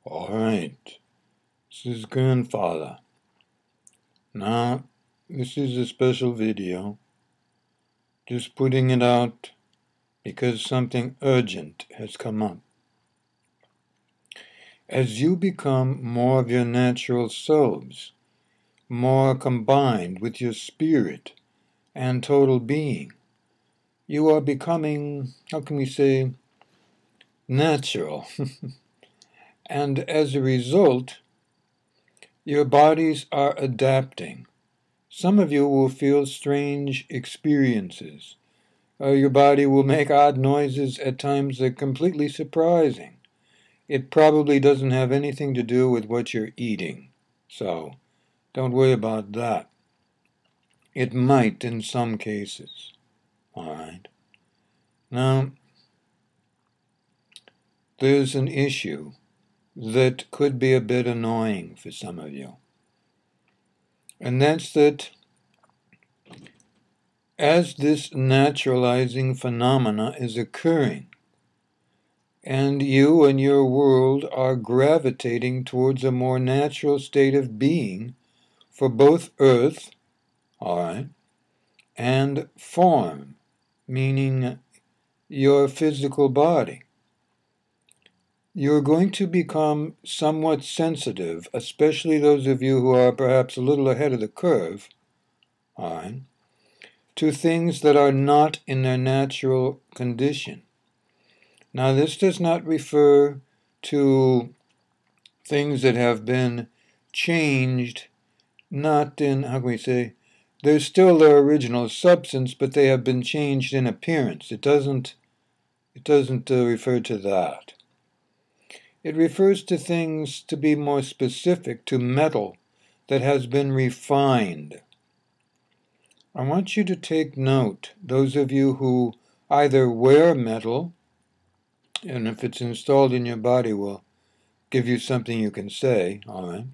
All right, this is Grandfather. Now, this is a special video. Just putting it out because something urgent has come up. As you become more of your natural selves, more combined with your spirit and total being, you are becoming, how can we say, natural. And as a result, your bodies are adapting. Some of you will feel strange experiences. Your body will make odd noises at times that are completely surprising. It probably doesn't have anything to do with what you're eating, so don't worry about that. It might in some cases. All right. Now, there's an issue that could be a bit annoying for some of you. And that's that as this naturalizing phenomena is occurring, and you and your world are gravitating towards a more natural state of being for both earth, all right, and form, meaning your physical body. You're going to become somewhat sensitive, especially those of you who are perhaps a little ahead of the curve, all right, to things that are not in their natural condition. Now, this does not refer to things that have been changed, not in, how can we say, they're still their original substance, but they have been changed in appearance. It doesn't refer to that. It refers to things, to be more specific, to metal that has been refined. I want you to take note, those of you who either wear metal, and if it's installed in your body will give you something you can say, all right?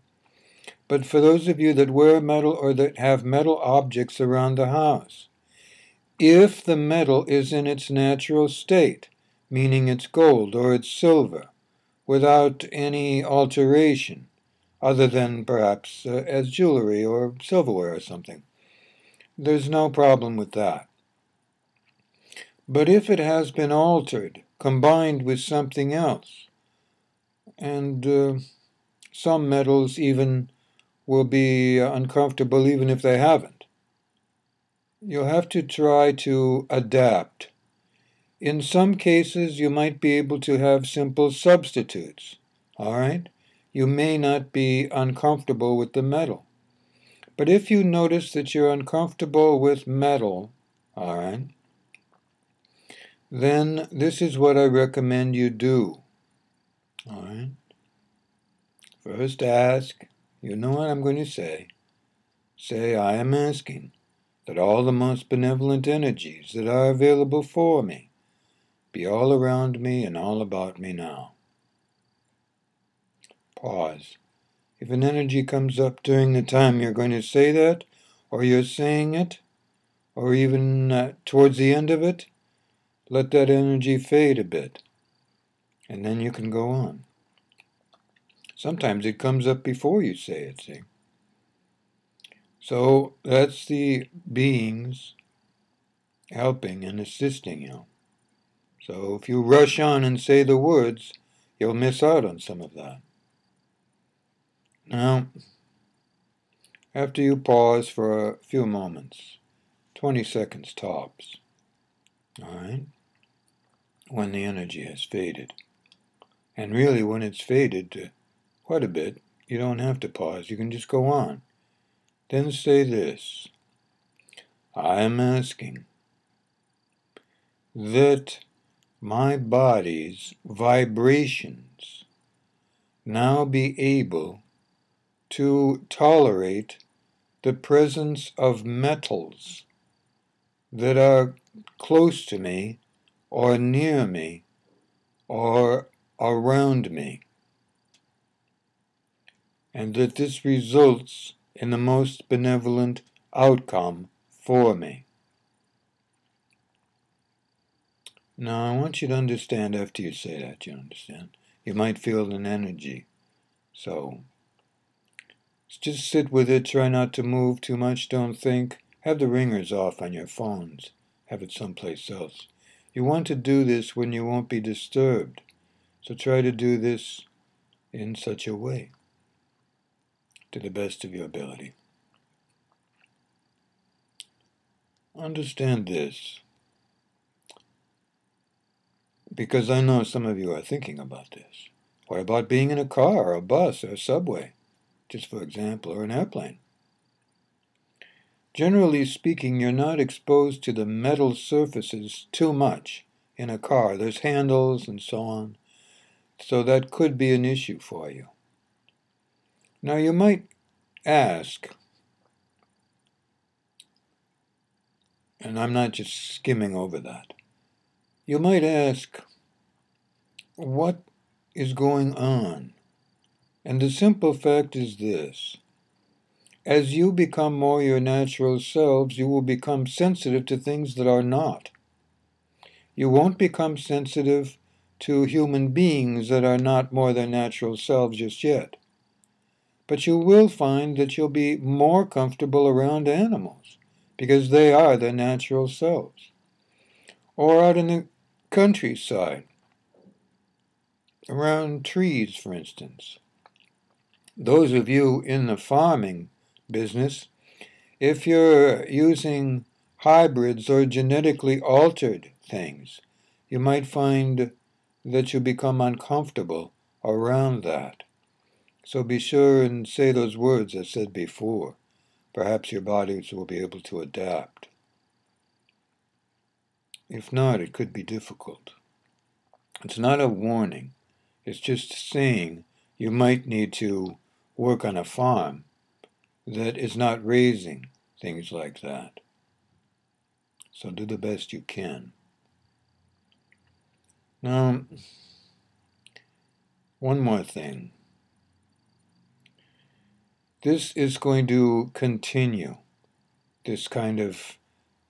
But for those of you that wear metal or that have metal objects around the house, if the metal is in its natural state, meaning it's gold or it's silver, without any alteration, other than perhaps as jewelry or silverware or something, there's no problem with that. But if it has been altered, combined with something else, and some metals even will be uncomfortable even if they haven't, you'll have to try to adapt. In some cases, you might be able to have simple substitutes, all right? You may not be uncomfortable with the metal. But if you notice that you're uncomfortable with metal, all right, then this is what I recommend you do, all right? First ask, you know what I'm going to say. Say, I am asking that all the most benevolent energies that are available for me be all around me and all about me now. Pause. If an energy comes up during the time you're going to say that, or you're saying it, or even towards the end of it, let that energy fade a bit, and then you can go on. Sometimes it comes up before you say it, see? So that's the beings helping and assisting you. So if you rush on and say the words, you'll miss out on some of that. Now, after you pause for a few moments, 20 seconds tops, all right, when the energy has faded. And really, when it's faded quite a bit, you don't have to pause. You can just go on. Then say this. I am asking that my body's vibrations now be able to tolerate the presence of metals that are close to me or near me or around me, and that this results in the most benevolent outcome for me. Now, I want you to understand after you say that, you understand, you might feel an energy So just sit with it. Try not to move too much. Don't think. Have the ringers off on your phones. Have it someplace else. You want to do this when you won't be disturbed. So try to do this in such a way, to the best of your ability. Understand this, because I know some of you are thinking about this. What about being in a car or a bus or a subway, just for example, or an airplane? Generally speaking, you're not exposed to the metal surfaces too much in a car. There's handles and so on, so that could be an issue for you. Now you might ask, and I'm not just skimming over that, you might ask, what is going on? And the simple fact is this. As you become more your natural selves, you will become sensitive to things that are not. You won't become sensitive to human beings that are not more their natural selves just yet. But you will find that you'll be more comfortable around animals, because they are their natural selves. Or out in the countryside, around trees, for instance. Those of you in the farming business, if you're using hybrids or genetically altered things, you might find that you become uncomfortable around that. So be sure and say those words I said before. Perhaps your bodies will be able to adapt. If not, it could be difficult. It's not a warning. It's just saying you might need to work on a farm that is not raising things like that. So do the best you can. Now, one more thing. This is going to continue, this kind of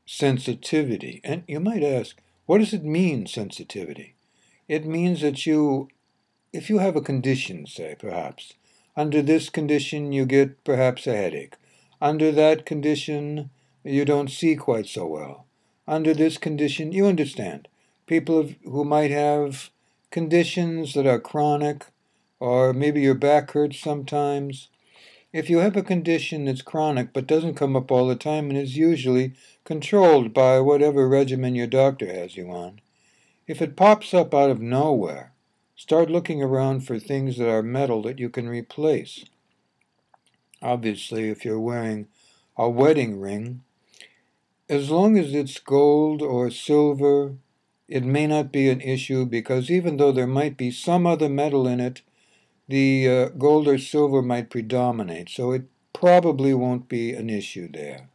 sensitivity. And you might ask, what does it mean, sensitivity? It means that if you have a condition, say, perhaps, under this condition you get perhaps a headache. Under that condition you don't see quite so well. Under this condition, you understand. People who might have conditions that are chronic, or maybe your back hurts sometimes. If you have a condition that's chronic but doesn't come up all the time and is usually controlled by whatever regimen your doctor has you on, if it pops up out of nowhere, start looking around for things that are metal that you can replace. Obviously, if you're wearing a wedding ring, as long as it's gold or silver, it may not be an issue, because even though there might be some other metal in it, the gold or silver might predominate, so it probably won't be an issue there.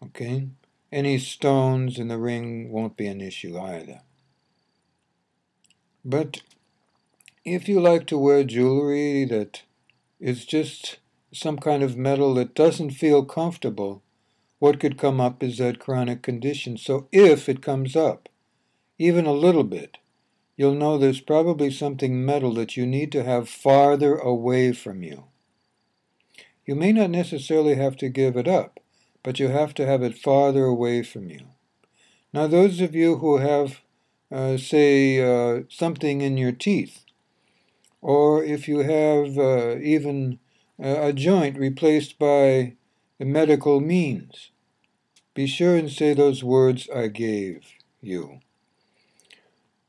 Okay? Any stones in the ring won't be an issue either. But if you like to wear jewelry that is just some kind of metal that doesn't feel comfortable, what could come up is that chronic condition. So if it comes up, even a little bit, you'll know there's probably something metal that you need to have farther away from you. You may not necessarily have to give it up, but you have to have it farther away from you. Now, those of you who have, say, something in your teeth, or if you have even a joint replaced by the medical means, be sure and say those words I gave you.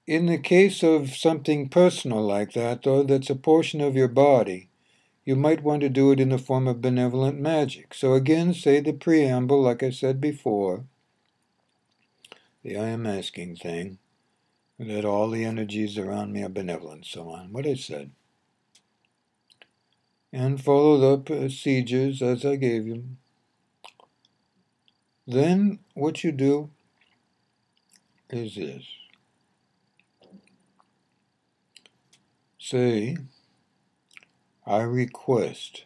In the case of something personal like that, though, that's a portion of your body, you might want to do it in the form of benevolent magic. So again, say the preamble, like I said before, the I am asking thing, that all the energies around me are benevolent, so on, what I said. And follow the procedures as I gave you. Then what you do is this. Say, I request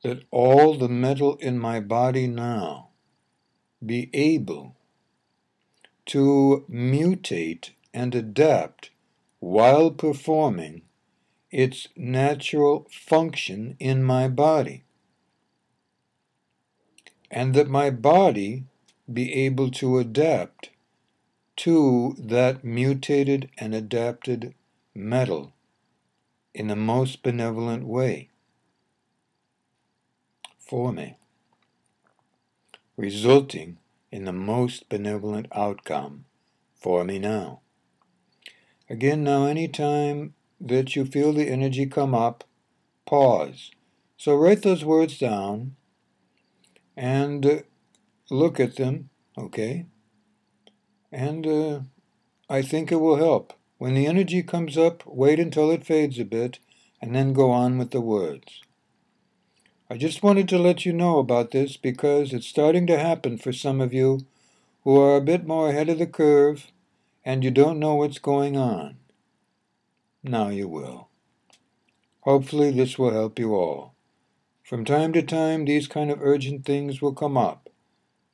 that all the metal in my body now be able to mutate and adapt while performing its natural function in my body, and that my body be able to adapt to that mutated and adapted metal in the most benevolent way for me, resulting in the most benevolent outcome for me now. Again, now, anytime that you feel the energy come up, pause. So write those words down and look at them, okay? And I think it will help. When the energy comes up, wait until it fades a bit, and then go on with the words. I just wanted to let you know about this because it's starting to happen for some of you who are a bit more ahead of the curve and you don't know what's going on. Now you will. Hopefully this will help you all. From time to time, these kind of urgent things will come up,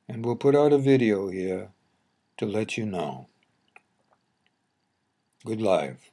and we'll put out a video here to let you know. Good life.